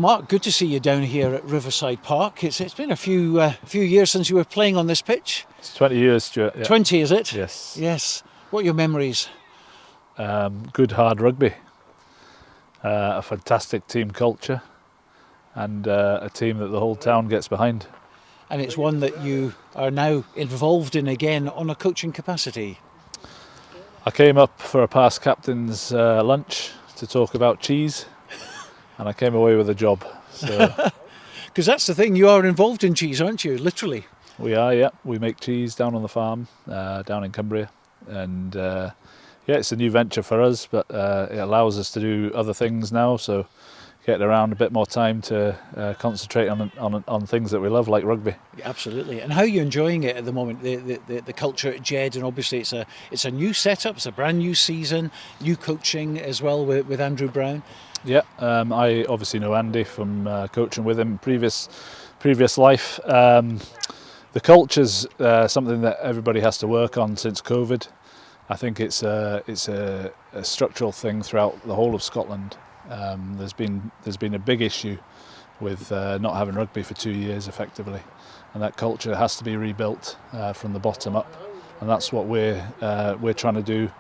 Mark, good to see you down here at Riverside Park. It's been a few years since you were playing on this pitch. It's 20 years, Stuart. Yeah. 20, is it? Yes. Yes. What are your memories? Good hard rugby, a fantastic team culture, and a team that the whole town gets behind. And it's one that you are now involved in again on a coaching capacity. I came up for a past captain's lunch to talk about cheese, and I came away with a job. So Because that's the thing, you are involved in cheese, aren't you? Literally. we are, yeah. We make cheese down on the farm, down in Cumbria, and yeah, it's a new venture for us, but it allows us to do other things now. So getting around a bit more time to concentrate on things that we love, like rugby. Absolutely. And how are you enjoying it at the moment? The culture at Jed, and obviously it's a new setup, it's a brand new season, new coaching as well with Andrew Brown. Yeah, I obviously know Andy from coaching with him previous life. The culture's something that everybody has to work on since COVID. I think it's a structural thing throughout the whole of Scotland. There's been a big issue with not having rugby for 2 years effectively, and that culture has to be rebuilt from the bottom up, and that's what we're trying to do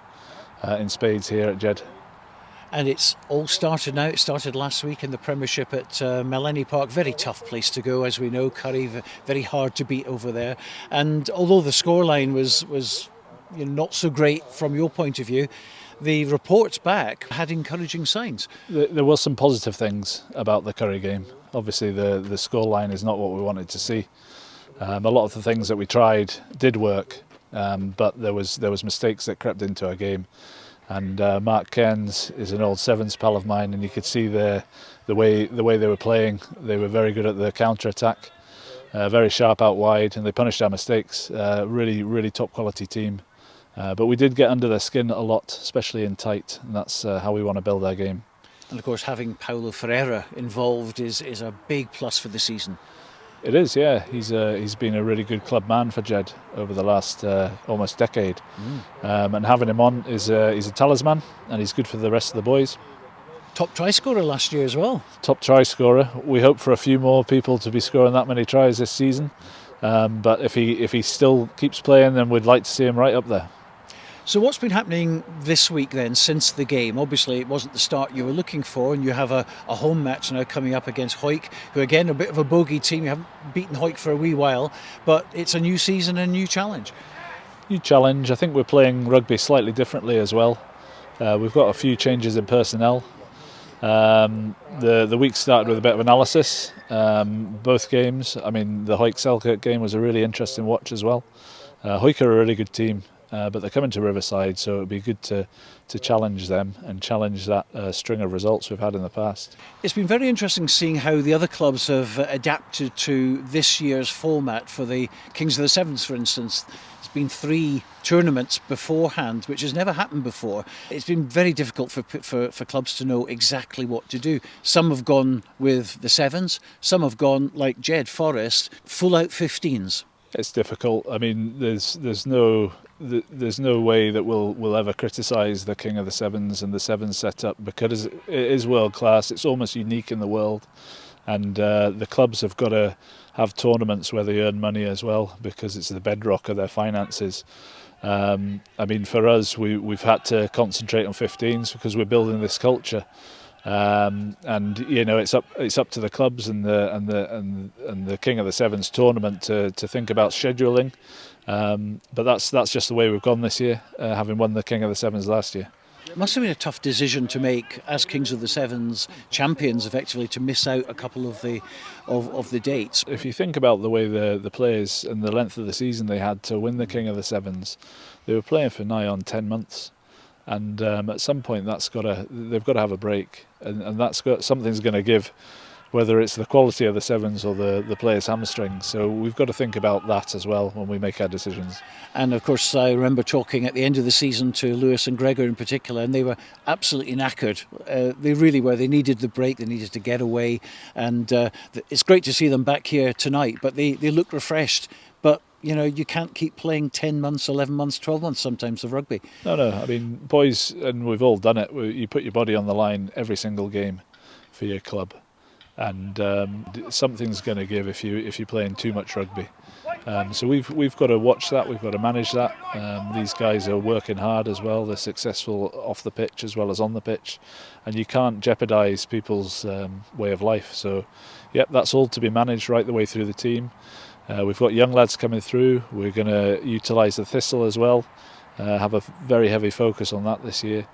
in spades here at Jed. And it's all started now. It started last week in the Premiership at Melanie Park. Very tough place to go, as we know. Curry, very hard to beat over there. And although the scoreline was not so great from your point of view, the reports back had encouraging signs. There was some positive things about the Curry game. Obviously, the scoreline is not what we wanted to see. A lot of the things that we tried did work, but there was mistakes that crept into our game. And Mark Cairns is an old Sevens pal of mine, and you could see the way they were playing. They were very good at the counter attack, very sharp out wide, and they punished our mistakes. Really top quality team. But we did get under their skin a lot, especially in tight, and that's how we want to build our game. And of course, having Paulo Ferreira involved is a big plus for the season. It is, yeah. He's been a really good club man for Jed over the last almost decade, and having him on he's a talisman, and he's good for the rest of the boys. Top try scorer last year as well. Top try scorer. We hope for a few more people to be scoring that many tries this season, but if he still keeps playing, then we'd like to see him right up there. So what's been happening this week then since the game? Obviously it wasn't the start you were looking for, and you have a home match now coming up against Hawick, who again a bit of a bogey team. You haven't beaten Hawick for a wee while, but it's a new season and a new challenge. New challenge. I think we're playing rugby slightly differently as well. We've got a few changes in personnel. The week started with a bit of analysis. Both games. I mean, the Hawick-Selkirk game was a really interesting watch as well. Hawick are a really good team. But they're coming to Riverside, so it would be good to challenge them and challenge that string of results we've had in the past. It's been very interesting seeing how the other clubs have adapted to this year's format. For the Kings of the Sevens, for instance, it's been 3 tournaments beforehand, which has never happened before. It's been very difficult for clubs to know exactly what to do. Some have gone with the Sevens, some have gone, like Jedforest, full out 15s. It's difficult. I mean, there's no way that we'll ever criticise the King of the Sevens and the Sevens setup, because it is world class. It's almost unique in the world, and the clubs have got to have tournaments where they earn money as well, because it's the bedrock of their finances. I mean, for us, we've had to concentrate on 15s because we're building this culture. And it's up to the clubs and the King of the Sevens tournament to think about scheduling. But that's just the way we've gone this year, having won the King of the Sevens last year. It must have been a tough decision to make as Kings of the Sevens champions, effectively, to miss out a couple of the dates. If you think about the way the players and the length of the season they had to win the King of the Sevens, they were playing for nigh on 10 months. And at some point they've got to have a break, and something's going to give, whether it's the quality of the Sevens or the players' hamstrings. So we've got to think about that as well when we make our decisions. And of course, I remember talking at the end of the season to Lewis and Gregor in particular, and they were absolutely knackered. They really were. They needed the break, they needed to get away, and it's great to see them back here tonight, but they look refreshed. But you can't keep playing 10 months, 11 months, 12 months sometimes of rugby. No. I mean, boys, and we've all done it, you put your body on the line every single game for your club. and something's going to give if you're playing too much rugby. So we've got to watch that. We've got to manage that. These guys are working hard as well. They're successful off the pitch as well as on the pitch, and you can't jeopardise people's way of life. So, yep, that's all to be managed right the way through the team. We've got young lads coming through. We're going to utilise the Thistle as well. Have a very heavy focus on that this year.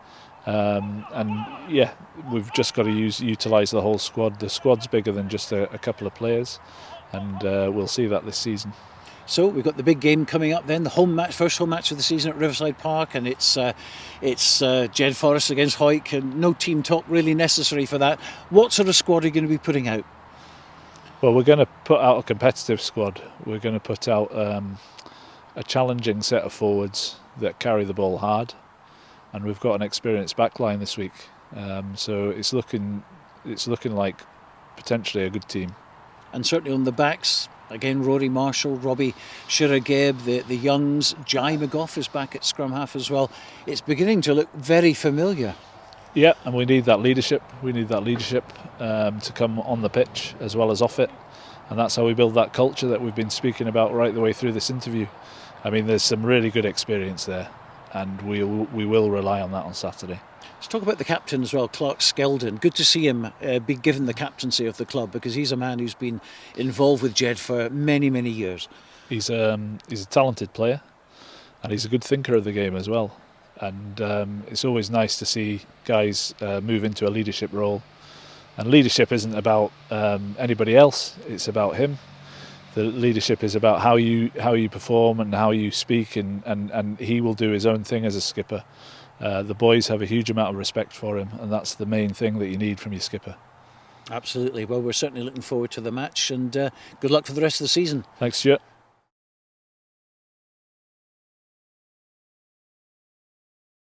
And yeah, we've just got to utilise the whole squad. The squad's bigger than just a couple of players, and we'll see that this season. So we've got the big game coming up then, the home match, first home match of the season at Riverside Park, and it's Jedforest against Hawick, and no team talk really necessary for that. What sort of squad are you going to be putting out? Well, we're going to put out a competitive squad. We're going to put out a challenging set of forwards that carry the ball hard, and we've got an experienced backline this week. So it's looking like potentially a good team. And certainly on the backs, again, Rory Marshall, Robbie Shirageb, the Youngs, Jai McGough is back at scrum half as well. It's beginning to look very familiar. Yeah, and we need that leadership. We need that leadership to come on the pitch as well as off it. And that's how we build that culture that we've been speaking about right the way through this interview. I mean, there's some really good experience there, and we will rely on that on Saturday. Let's talk about the captain as well, Clark Skeldon. Good to see him be given the captaincy of the club, because he's a man who's been involved with Jed for many, many years. He's a talented player, and he's a good thinker of the game as well. And it's always nice to see guys move into a leadership role. And leadership isn't about anybody else; it's about him. The leadership is about how you perform and how you speak, and he will do his own thing as a skipper. The boys have a huge amount of respect for him, and that's the main thing that you need from your skipper. Absolutely. Well, we're certainly looking forward to the match, and good luck for the rest of the season. Thanks, Stuart.